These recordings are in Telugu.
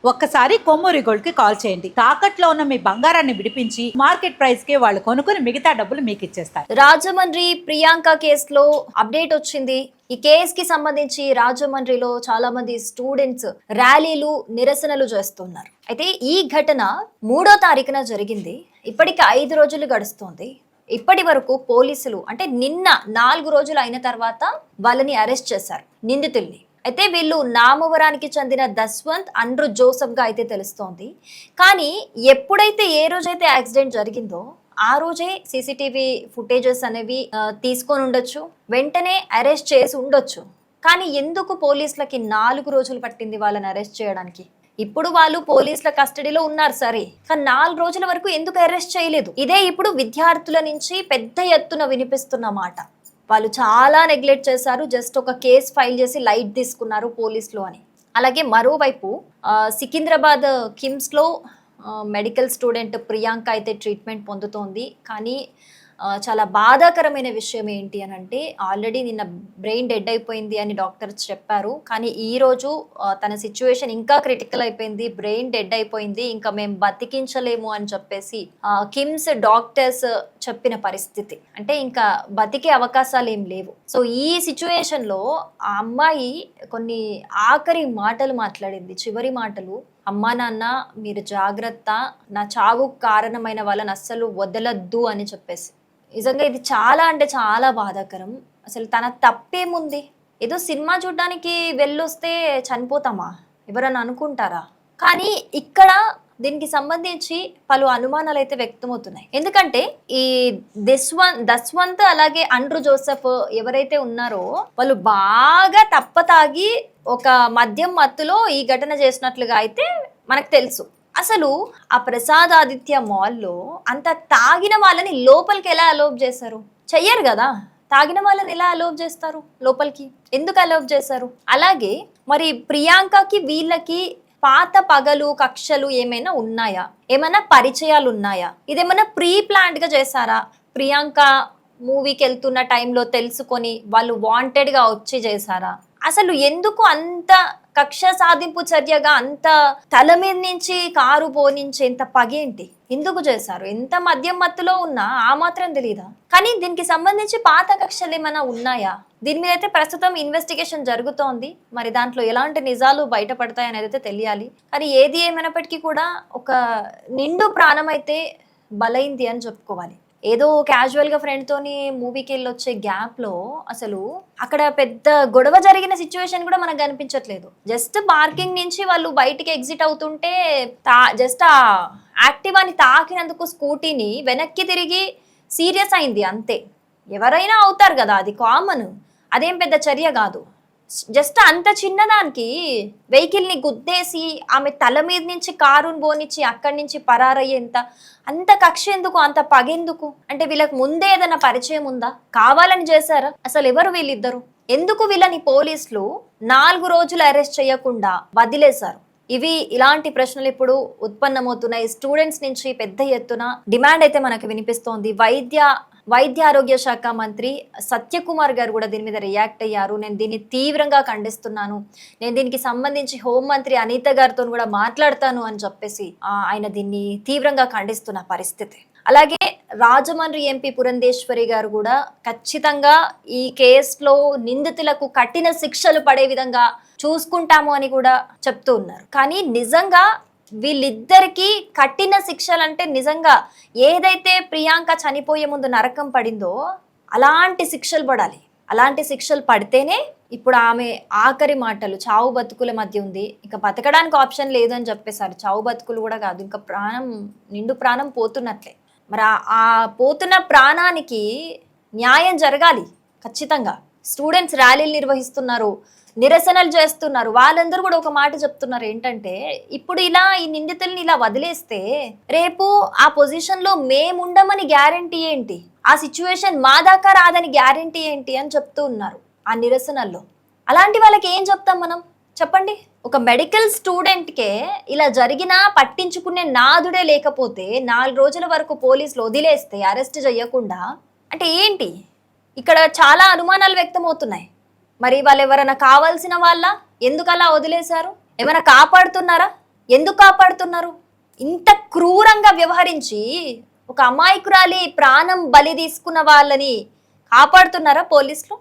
ఒక్కసారి కొమ్మూరి గోల్డ్ కి కాల్ చేయండి. తాకట్లో ఉన్న మీ బంగారాన్ని విడిపించి మార్కెట్ ప్రైస్ కి వాళ్ళు కొనుక్కుని మిగతా డబ్బులు మీకు ఇచ్చేస్తారు. రాజమండ్రి ప్రియాంక కేసులో అప్డేట్ వచ్చింది. ఈ కేసు కి సంబంధించి రాజమండ్రిలో చాలా మంది స్టూడెంట్స్ ర్యాలీలు నిరసనలు చేస్తున్నారు. అయితే ఈ ఘటన 3వ తారీఖున జరిగింది. ఇప్పటికి 5 రోజులు గడుస్తోంది. ఇప్పటి వరకు పోలీసులు అంటే నిన్న 4 రోజులు అయిన తర్వాత వాళ్ళని అరెస్ట్ చేశారు, నిందితుల్ని. అయితే వీళ్ళు నామవరానికి చెందిన దస్వంత్, అండ్రు జోసెఫ్ గా అయితే తెలుస్తోంది. కానీ ఎప్పుడైతే ఏ రోజైతే యాక్సిడెంట్ జరిగిందో ఆ రోజే సీసీటీవీ ఫుటేజెస్ అనేవి తీసుకొని ఉండొచ్చు, వెంటనే అరెస్ట్ చేసి ఉండొచ్చు. కానీ ఎందుకు పోలీసులకి 4 రోజులు పట్టింది వాళ్ళని అరెస్ట్ చేయడానికి? ఇప్పుడు వాళ్ళు పోలీసుల కస్టడీలో ఉన్నారు సరే, కానీ 4 రోజుల వరకు ఎందుకు అరెస్ట్ చేయలేదు? ఇదే ఇప్పుడు విద్యార్థుల నుంచి పెద్ద ఎత్తున వినిపిస్తున్న మాట. వాళ్ళు చాలా నెగ్లెక్ట్ చేశారు, జస్ట్ ఒక కేసు ఫైల్ చేసి లైట్ తీసుకున్నారు పోలీసులు అని. అలాగే మరోవైపు సికింద్రాబాద్ కిమ్స్లో మెడికల్ స్టూడెంట్ ప్రియాంక అయితే ట్రీట్మెంట్ పొందుతోంది. కానీ చాలా బాధాకరమైన విషయం ఏంటి అని అంటే, ఆల్రెడీ నిన్న బ్రెయిన్ డెడ్ అయిపోయింది అని డాక్టర్స్ చెప్పారు. కానీ ఈరోజు తన సిచ్యువేషన్ ఇంకా క్రిటికల్ అయిపోయింది, బ్రెయిన్ డెడ్ అయిపోయింది, ఇంకా మేము బతికించలేము అని చెప్పేసి కిమ్స్ డాక్టర్స్ చెప్పిన పరిస్థితి. అంటే ఇంకా బతికే అవకాశాలు ఏం లేవు. సో ఈ సిచ్యువేషన్లో ఆ అమ్మాయి కొన్ని ఆఖరి మాటలు మాట్లాడింది, చివరి మాటలు. అమ్మా నాన్న మీరు జాగ్రత్త, నా చావుకు కారణమైన వాళ్ళని అస్సలు వదలద్దు అని చెప్పేసి. నిజంగా ఇది చాలా అంటే చాలా బాధాకరం. అసలు తన తప్పేముంది? ఏదో సినిమా చూడడానికి వెళ్ళొస్తే చనిపోతామా ఎవరన్నా అనుకుంటారా? కానీ ఇక్కడ దీనికి సంబంధించి పలు అనుమానాలు అయితే వ్యక్తమవుతున్నాయి. ఎందుకంటే ఈ దస్వంత్ అలాగే అండ్రు జోసెఫ్ ఎవరైతే ఉన్నారో వాళ్ళు బాగా తప్పతాగి ఒక మద్యం మత్తులో ఈ ఘటన చేసినట్లుగా అయితే మనకు తెలుసు. అసలు ఆ ప్రసాద్ ఆదిత్య మాల్లో అంత తాగిన వాళ్ళని లోపలికి ఎలా అలోప్ చేశారు? చెయ్యరు కదా. తాగిన వాళ్ళని ఎలా అలోప్ చేస్తారు లోపలికి? ఎందుకు అలోప్ చేశారు? అలాగే మరి ప్రియాంకకి వీళ్ళకి పాత పగలు కక్షలు ఏమైనా ఉన్నాయా? ఏమైనా పరిచయాలు ఉన్నాయా? ఇదేమైనా ప్రీ ప్లాన్డ్ గా చేశారా? ప్రియాంక మూవీకి వెళ్తున్న టైంలో తెలుసుకొని వాళ్ళు వాంటెడ్ గా వచ్చి చేశారా? అసలు ఎందుకు అంత కక్ష సాధింపు చర్యగా అంత తల మీద నుంచి కారు పోనించేంత పగేంటి? ఎందుకు చేశారు? ఎంత మద్యం మత్తులో ఉన్నా ఆ మాత్రం తెలీదా? కానీ దీనికి సంబంధించి పాత కక్షలు ఏమైనా ఉన్నాయా? దీని మీద అయితే ప్రస్తుతం ఇన్వెస్టిగేషన్ జరుగుతోంది. మరి దాంట్లో ఎలాంటి నిజాలు బయటపడతాయి అనేది అయితే తెలియాలి. కానీ ఏది ఏమైనప్పటికీ కూడా ఒక నిండు ప్రాణం అయితే బలైంది అని చెప్పుకోవాలి. ఏదో క్యాజువల్ గా ఫ్రెండ్ తోని మూవీకి వెళ్ళి వచ్చే గ్యాప్ లో అసలు అక్కడ పెద్ద గొడవ జరిగిన సిచ్యువేషన్ కూడా మనకు కనిపించట్లేదు. జస్ట్ పార్కింగ్ నుంచి వాళ్ళు బయటికి ఎగ్జిట్ అవుతుంటే జస్ట్ ఆ యాక్టివాని తాకినందుకు స్కూటీని వెనక్కి తిరిగి సీరియస్ అయింది అంతే. ఎవరైనా అవుతారు కదా, అది కామన్, అదేం పెద్ద చర్య కాదు. జస్ట్ అంత చిన్నదానికి వెహికల్ని గుద్దేసి ఆమె తల మీద నుంచి కారుని పోనిచ్చి అక్కడి నుంచి పరారయ్యేంత అంత కక్ష ఎందుకు? అంత పగెందుకు? అంటే వీళ్ళకి ముందే ఏదైనా పరిచయం ఉందా? కావాలని చేశారా? అసలు ఎవరు వీళ్ళిద్దరు? ఎందుకు వీళ్ళని పోలీసులు 4 రోజులు అరెస్ట్ చేయకుండా వదిలేశారు? ఇలాంటి ప్రశ్నలు ఇప్పుడు ఉత్పన్నమవుతున్నాయి. స్టూడెంట్స్ నుంచి పెద్ద ఎత్తున డిమాండ్ అయితే మనకు వినిపిస్తోంది. వైద్య ఆరోగ్య శాఖ మంత్రి సత్యకుమార్ గారు కూడా దీని మీద రియాక్ట్ అయ్యారు. నేను దీన్ని తీవ్రంగా ఖండిస్తున్నాను, నేను దీనికి సంబంధించి హోంమంత్రి అనిత గారితో కూడా మాట్లాడతాను అని చెప్పేసి ఆయన దీన్ని తీవ్రంగా ఖండిస్తున్న పరిస్థితి. అలాగే రాజమండ్రి ఎంపీ పురంధేశ్వరి గారు కూడా ఖచ్చితంగా ఈ కేసులో నిందితులకు కఠిన శిక్షలు పడే విధంగా చూసుకుంటాము అని కూడా చెప్తూ ఉన్నారు. కానీ నిజంగా వీళ్ళిద్దరికీ కఠిన శిక్షలు అంటే నిజంగా ఏదైతే ప్రియాంక చనిపోయే ముందు నరకం పడిందో అలాంటి శిక్షలు పడాలి. అలాంటి శిక్షలు పడితేనే ఇప్పుడు ఆమె ఆఖరి మాటలు చావు బతుకుల మధ్య ఉంది, ఇంకా బతకడానికి ఆప్షన్ లేదు అని చెప్పేశారు. చావు బతుకులు కూడా కాదు, ఇంకా నిండు ప్రాణం పోతున్నట్లే. మరి ఆ పోతున్న ప్రాణానికి న్యాయం జరగాలి ఖచ్చితంగా. స్టూడెంట్స్ ర్యాలీలు నిర్వహిస్తున్నారు, నిరసనలు చేస్తున్నారు, వాళ్ళందరూ కూడా ఒక మాట చెప్తున్నారు ఏంటంటే, ఇప్పుడు ఇలా ఈ నిందితుల్ని ఇలా వదిలేస్తే రేపు ఆ పొజిషన్ లో మేముండమని గ్యారంటీ ఏంటి? ఆ సిచ్యువేషన్ మా దాకా రాదని గ్యారంటీ ఏంటి అని చెప్తూ ఉన్నారు ఆ నిరసనల్లో. అలాంటి వాళ్ళకి ఏం చెప్తాం మనం చెప్పండి? ఒక మెడికల్ స్టూడెంట్కే ఇలా జరిగినా పట్టించుకునే నాదుడే లేకపోతే 4 రోజుల వరకు పోలీసులు వదిలేస్తే అరెస్ట్ చేయకుండా అంటే ఏంటి? ఇక్కడ చాలా అనుమానాలు వ్యక్తమవుతున్నాయి. మరి వాళ్ళు ఎవరైనా కావాల్సిన వాళ్ళ? ఎందుకు అలా వదిలేశారు? ఏమైనా కాపాడుతున్నారా? ఎందుకు కాపాడుతున్నారు? ఇంత క్రూరంగా వ్యవహరించి ఒక అమాయకురాలి ప్రాణం బలి తీసుకున్న వాళ్ళని కాపాడుతున్నారా పోలీసులు?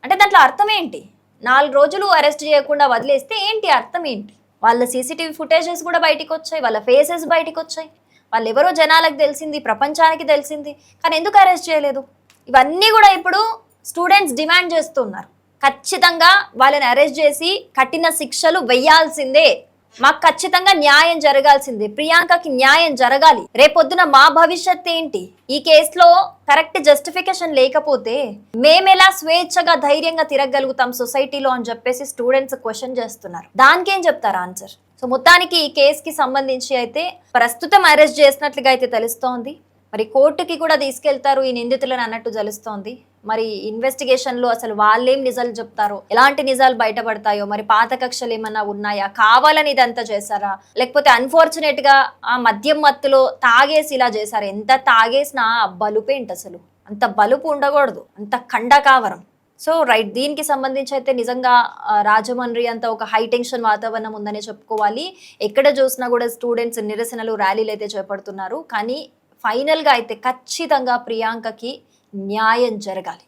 అంటే దాంట్లో అర్థం ఏంటి? 4 రోజులు అరెస్ట్ చేయకుండా వదిలేస్తే ఏంటి అర్థం ఏంటి? వాళ్ళ సీసీటీవీ ఫుటేజెస్ కూడా బయటికి వచ్చాయి, వాళ్ళ ఫేసెస్ బయటికి వచ్చాయి, వాళ్ళు ఎవరో జనాలకు తెలిసింది, ప్రపంచానికి తెలిసింది, కానీ ఎందుకు అరెస్ట్ చేయలేదు? ఇవన్నీ కూడా ఇప్పుడు స్టూడెంట్స్ డిమాండ్ చేస్తున్నారు. ఖచ్చితంగా వాళ్ళని అరెస్ట్ చేసి కఠిన శిక్షలు వెయ్యాల్సిందే, మాకు ఖచ్చితంగా న్యాయం జరగాల్సిందే, ప్రియాంకకి న్యాయం జరగాలి. రేపొద్దున మా భవిష్యత్ ఏంటి? ఈ కేసులో కరెక్ట్ జస్టిఫికేషన్ లేకపోతే మేమెలా స్వేచ్ఛగా ధైర్యంగా తిరగలుగుతాం సొసైటీలో అని చెప్పేసి స్టూడెంట్స్ క్వశ్చన్ చేస్తున్నారు. దానికేం చెప్తారు ఆన్సర్? సో మొత్తానికి ఈ కేసుకి సంబంధించి అయితే ప్రస్తుతం అరెస్ట్ చేసినట్లుగా అయితే తెలుస్తోంది. మరి కోర్టుకి కూడా తీసుకెళ్తారు ఈ నిందితులను అన్నట్టు తెలుస్తోంది. మరి ఇన్వెస్టిగేషన్ లో అసలు వాళ్ళేం నిజాలు చెప్తారో, ఎలాంటి నిజాలు బయటపడతాయో, మరి పాత కక్షలు ఏమన్నా ఉన్నాయా, కావాలని ఇదంతా చేశారా, లేకపోతే అన్ఫార్చునేట్ గా ఆ మద్యం మత్తులో తాగేసి ఇలా చేశారు? ఎంత తాగేసినా బలుపేంటి అసలు? అంత బలుపు ఉండకూడదు, అంత ఖండకావరం. సో రైట్, దీనికి సంబంధించి అయితే నిజంగా రాజమండ్రి అంతా ఒక హై టెన్షన్ వాతావరణం ఉందనే చెప్పుకోవాలి. ఎక్కడ చూసినా కూడా స్టూడెంట్స్ నిరసనలు, ర్యాలీలు అయితే చేపడుతున్నారు. కానీ ఫైనల్గా అయితే ఖచ్చితంగా ప్రియాంకకి న్యాయం జరగాలి.